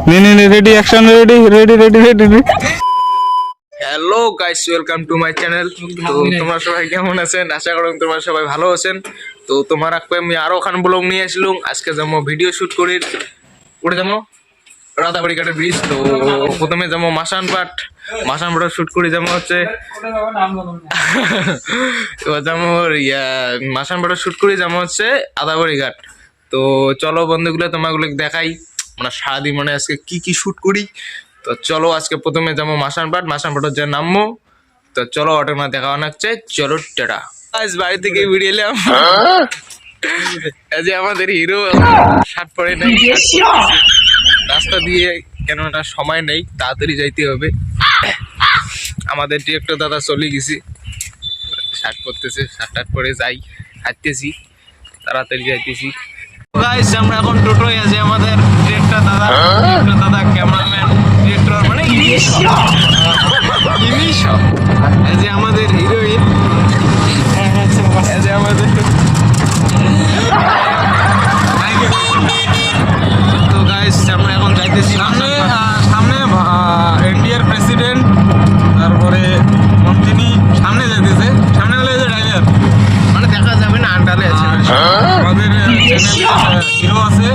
Ready action ready ready ready ready hello guys, welcome to my channel. তো তোমরা সবাই কেমন আছেন? আশা করি তোমরা সবাই ভালো আছেন। তো তোমার আমি আরো খান ব্লগ নিয়ে আসলাম। আজকে যাবো ভিডিও শুট করি, ওটা যাবো রাধাবাড়ি ঘাটের ব্রিজ। তো প্রথমে যাবো মাসানপাট শুট করে যাবো হচ্ছে এবার যাবো মাসানপাটা শুট করে যাবো হচ্ছে আদাবাড়ি ঘাট। তো চলো বন্ধুগুলো তোমাগুলো দেখাই আমরা সারাদিন মানে আজকে কি কি শুট করি। তো চলো আজকে প্রথমে যাবো মাসানপাট যে নামবো। তো চলো অটোর মধ্যে দেখা হচ্ছে, চলো টাটা। আজ বাড়ি থেকে বেরিয়ে এলাম। এই যে আমাদের হিরো শার্ট পরে নাই, রাস্তা দিয়ে কেননা সময় নেই, তাড়াতাড়ি যাইতে হবে। আমাদের ডিরেক্টর দাদা চলে গেছি, শার্ট পরতেছে, শার্ট পরে যাই, হাঁটতেছি, তাড়াতাড়ি যাইতেছি। গাইস আমরা এখন টোটোয় আছি, আমাদের ডিরেক্টর দাদা ক্যামেরাম্যান ডিরেক্টর মানে ইংলিশ, এই যে আমাদের হিরোইন, এই যে আমাদের। তো গাইস আমরা এখন যাইতেছি সামনে ইন্ডিয়ার প্রেসিডেন্ট, তারপরে মন্ত্রী সামনে যাইতেছে, সামনে হলে যে ড্রাইভার মানে দেখা যাবে না, আন্ডারে আছে। আমাদের হিরো আছে,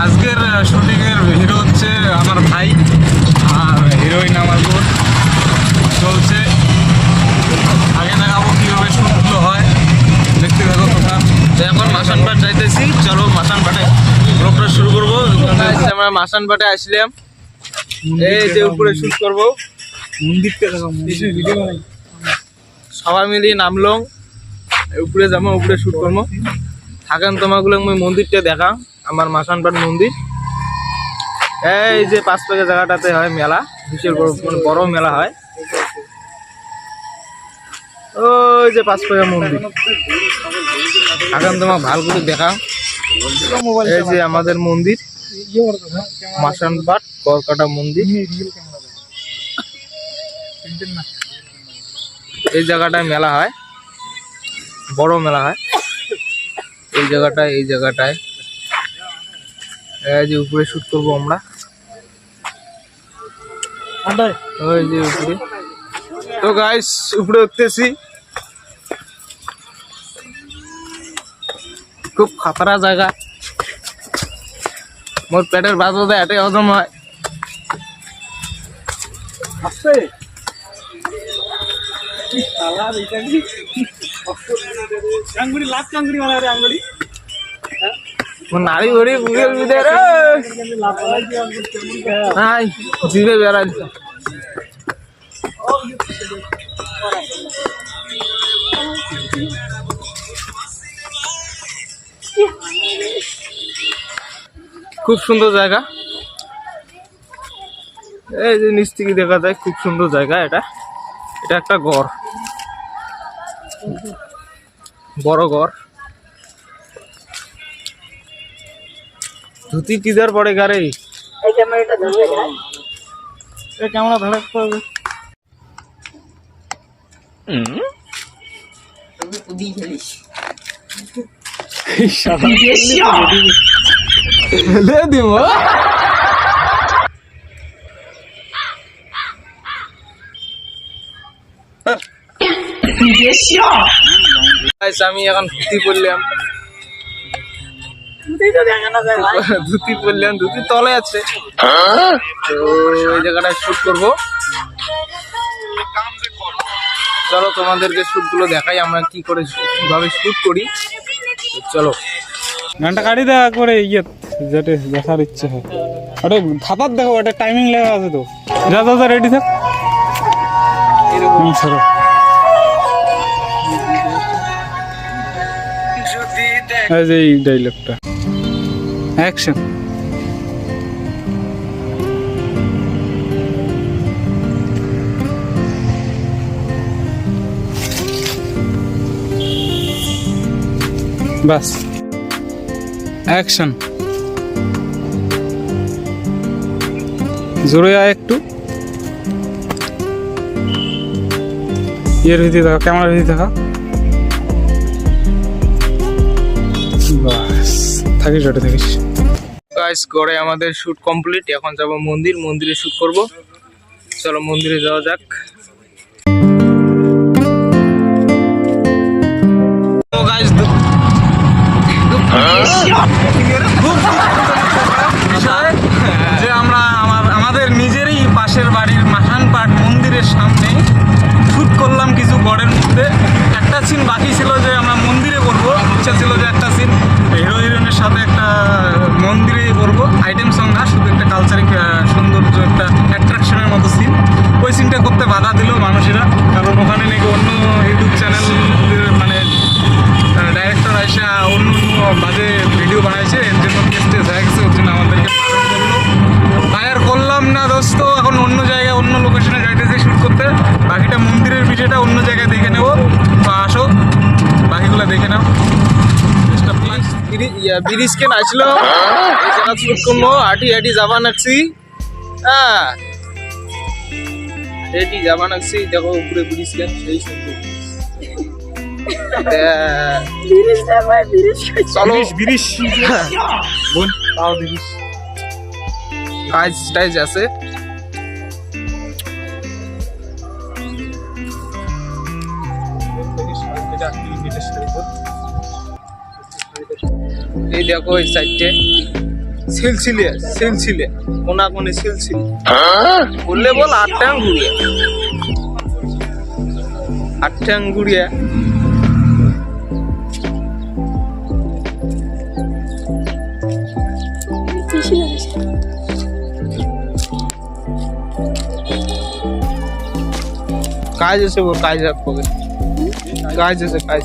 আজকের শুটিং এর হিরো হচ্ছে আমার ভাই, আর হিরোইন আমার বোন। চলছে, আগে দেখাবো কিভাবে শুটগুলো হয়, দেখতে থাকো তোমরা। তো এখন মাসানপাট যাইতেছি, চলো মাসানপাটে ব্লগটা শুরু করবো। আমরা মাসানপাটে আসলাম, এই যে উপরে শুট করবো, সবাই মিলিয়ে নামলাম, উপরে যাবো, উপরে শুট করবো। থাকেন তোমাগুলো আমি মন্দিরটা দেখা, আমার মাসানপাট মন্দির। এই যে 5 পাকে জায়গাটাতে হয় মেলা, বিশাল বড় মেলা হয়। ওই যে 5 পাকা মন্দির, থাকেন তোমাকে ভালো করে দেখা। এই যে আমাদের মন্দির মাসানপাট করকাটা মন্দির। এই জায়গাটায় মেলা হয়, বড় মেলা হয় এই জায়গাটায়। এই যে উপরে শুট করবো আমরা, ওই যে উপরে। তো গাইস উপরে উঠতেছি, খুব খাতরা জায়গা, মোর পেটের ভাত বোধ এটাই হজম হয়। নারী ভরি বুকের ভিতরে জিভে বেড়াই। খুব সুন্দর জায়গা, এই যে নিচ থেকে দেখা যায়, খুব সুন্দর জায়গা। এটা একটা ঘর, বড় ঘর। ধুতি কিদার পড়ে গারে, ক্যামেরা ধরে হবে। আমি এখন ধুতি পরলাম, ধুতি তলে আছে। তো ওই জায়গাটায় শুট করবো, চলো তোমাদেরকে শুট গুলো দেখাই, আমরা কি করে কিভাবে শুট করি। চলো গানটা কাটি দেখা করে ইয়ে যেটা দেখার ইচ্ছে হয়, ওটা ধাপাত দেখো, ওটা টাইমিং লেখা আছে। তো যা যা রেডি থাক, সরো। এই যে এই ডায়লগটা, অ্যাকশন। বাস, অ্যাকশন। জোরে আয় একটু, ইয়ের ভিতরে দেখা, ক্যামেরার ভিতরে দেখা। বাস থাকিস, ওটা থাকিস। গাইস করে আমাদের শুট কমপ্লিট, এখন যাব মন্দিরে শুট করব। চলো মন্দিরে যাওয়া যাক। তো গাইস যে আমরা আমাদের নিজেরই পাশের বাড়ির মাসানপাট মন্দিরের সামনে শুট করলাম কিছু গড়ের মধ্যে। একটা সিন বাকি ছিল যে আমরা মন্দিরে করবো, ইচ্ছা ছিল যে একটা সিন হিরো হিরোইনের সাথে একটা মন্দিরে করবো, আইটেম সং না, শুধু একটা কালচারিক সৌন্দর্য একটা অ্যাট্রাকশনের মতো সিন। ওই সিনটা করতে বাধা দিল মানুষেরা, কারণ ওখানে নাকি অন্য ইউটিউব চ্যানেল মানে ডাইরেক্টর আইসা অন্য বাজে ভিডিও বানাইছে, এর জন্য কেস হয়ে গেছে। ওর জন্য আমাদেরকে ফায়ার করলাম না দোস্ত, এখন অন্য জায়গায় অন্য লোকেশনে যাইতেছি শুট করতে। বাকিটা মন্দিরের বিষয়টা অন্য জায়গায় দেখে নেবো, তো আসো বাকিগুলো দেখে নাও। ব্রিজ কেন আসলো, এই জায়গা শুট করবো, হাঁটি যাবা নাকছি। হ্যাঁ হেঁটি যাবা নাকছি, দেখো উপরে ব্রিজ কেন, সেই সুন্দর। চলো বিরিশ বোন তাও বিরিশ কাজ টাইজ আছে। এই দেখো এই সাইডে সিলসিলে কোনা কোনে সিলসিলে বললে বল আটটাং গুড়িয়া কাজ আছে, ও কাজ রাখবে, কাজ আছে কাজ।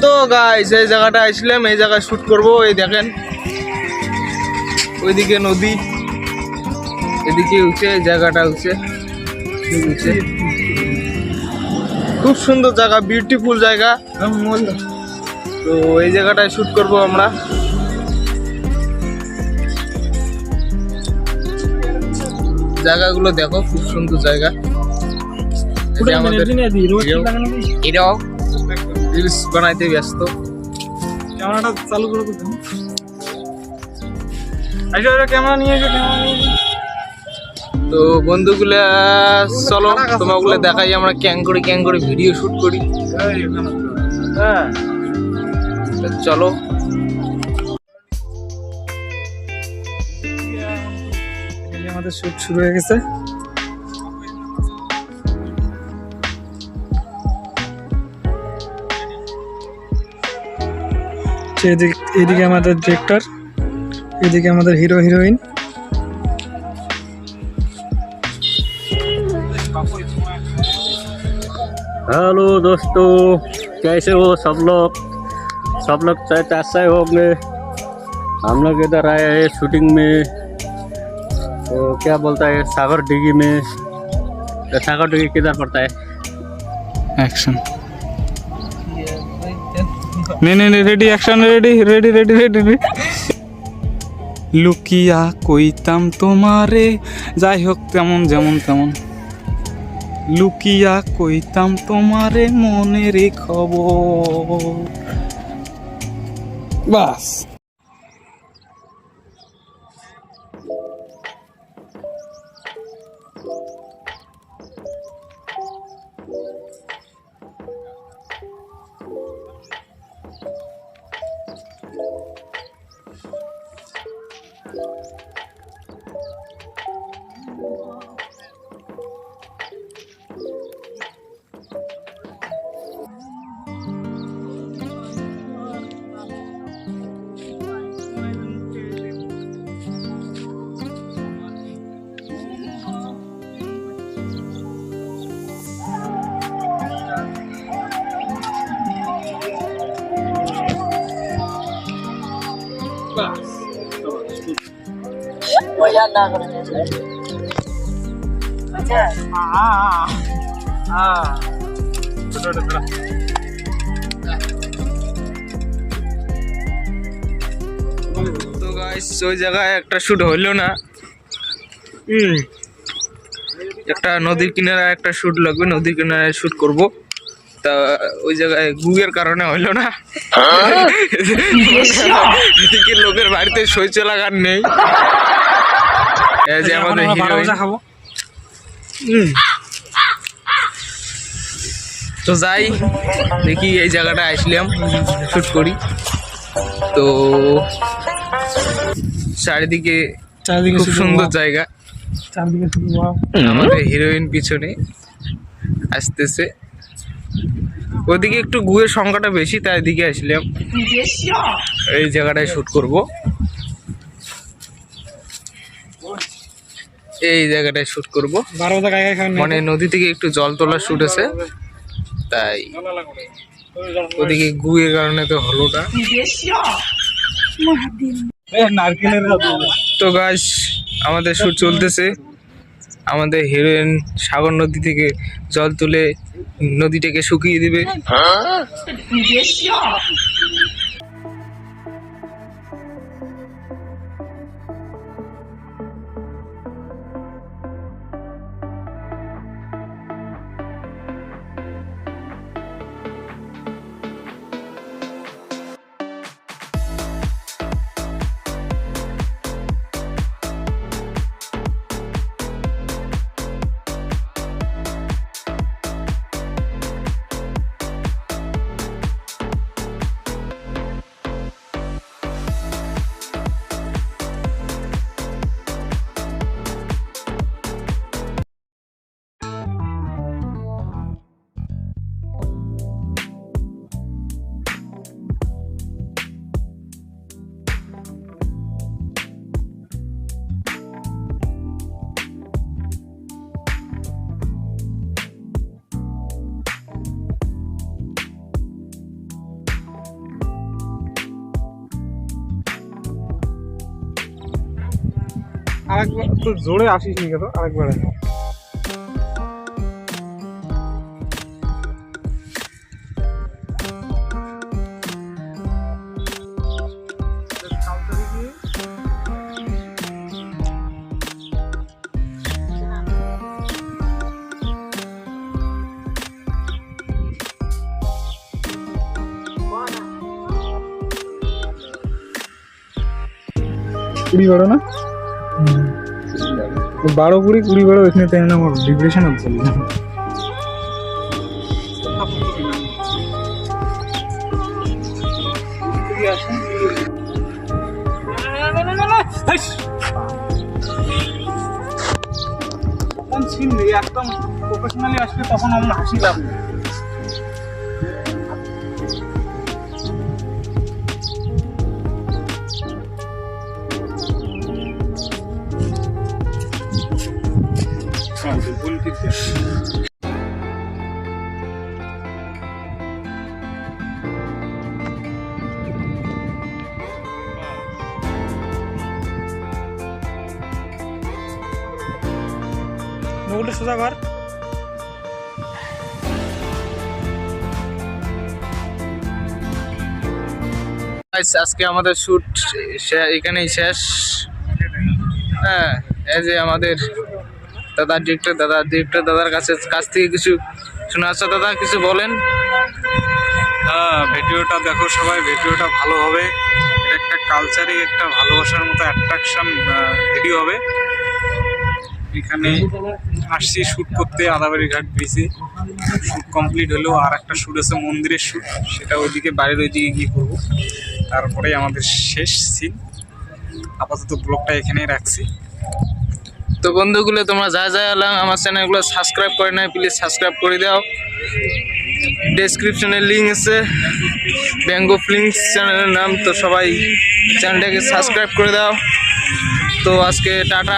তো গাইস এই জায়গাটা আসলাম, এই জায়গায় শুট করব। এই দেখেন ওইদিকে নদী, এদিকে উঠে জায়গাটা উঠে, খুব সুন্দর জায়গা, বিউটিফুল জায়গা। তো এই জায়গাটায় শুট করব আমরা। জায়গাগুলো দেখো, খুব সুন্দর জায়গা। এটাও রিলস বানাইতে ব্যস্ত। ক্যামেরাটা চালু করে দিন। আইসো ক্যামেরা নিয়ে এসো, তো বন্ধুগুলা চলো তোমাগুলো দেখাই আমরা ক্যাং করে ভিডিও শুট করি। হ্যাঁ চলো। আমাদের শুট শুরু হয়ে গেছে। এদিকে আমাদের ডিরেক্টর, এদিকে আমাদের হিরো হিরোইন। हेलो दोस्तों, कैसे हो सब लोग चाहते अच्छा ही होंगे। हम लोग इधर आए हैं शूटिंग में, तो क्या बोलता है सागर डिगी में। तो सागर डिगी किधर पड़ता है? एक्शन नहीं रेडी, एक्शन रेडी। লুকিয়া কইতাম তোমারে, যাই হোক তেমন যেমন তেমন। লুকিয়া কইতাম তোমারে মনের খবর, বাস। তো গাইস ওই জায়গায় একটা শুট হইলো না। একটা নদীর কিনারে একটা শুট লাগবে, নদীর কিনারে শুট করব। তা ওই জায়গায় গুগের কারণে হইলো না। এদিকে লোকের বাড়িতে শৈচ লাগার নেই। এই যে আমাদের heroine। তো যাই দেখি, এই জায়গাটা আসলাম শুট করি। তো চারিদিকে খুব সুন্দর জায়গা। আমাদের হিরোইন পিছনে আসতেছে, ওদিকে একটু গুয়ের সংখ্যাটা বেশি, তাই দিকে আসলাম। এই জায়গাটায় শুট করব, এই জায়গাটায় শুট করব। মানে নদী থেকে একটু জল তোলার শুট আছে, তাই ওদিকে গুয়ের কারণে তো হলো না। তো গাইস আমাদের শুট চলতেছে। আমাদের হিরোইন সাগর নদী থেকে জল তুলে নদীটাকে শুকিয়ে দিবে। আরেকবার তো জোরে আসিস নি কেন, আরেকবার কুড়ি বারো না, 12-20 এখানে তাই না, আমার ডিপ্রেশন হচ্ছে। একদম প্রফেশনালি আসলে তখন আমরা হাসিলাম। নগুলো সোজা ঘর। আজকে আমাদের শুট এখানেই শেষ। হ্যাঁ, এই যে আমাদের দাদার কাছ থেকে কিছু শোনা আছে। দাদা কিছু বলেন। হ্যাঁ, ভিডিওটা দেখো সবাই, ভিডিওটা ভালো হবে। এটা একটা কালচারে একটা ভালোবাসার মতো অ্যাট্রাকশন ভিডিও হবে। এখানে আসছি শ্যুট করতে আদাবাড়ি ঘাট ব্রিজে। শ্যুট কমপ্লিট হলো, আর একটা শ্যুট আছে মন্দিরের শ্যুট, সেটা ওইদিকে বাড়ির ওইদিকে গিয়ে করবো। তারপরে আমাদের শেষ সিন। আপাতত ব্লগটা এখানেই রাখছি। তো বন্ধুগুলো, তোমরা যা আমার চ্যানেলগুলো সাবস্ক্রাইব করে নাই, প্লিজ সাবস্ক্রাইব করে দাও। ডেসক্রিপশনে লিঙ্ক আছে, ব্যাঙ্গ ফিলিংস চ্যানেলের নাম। তো সবাই চ্যানেলটাকে সাবস্ক্রাইব করে দাও। তো আজকে টাটা।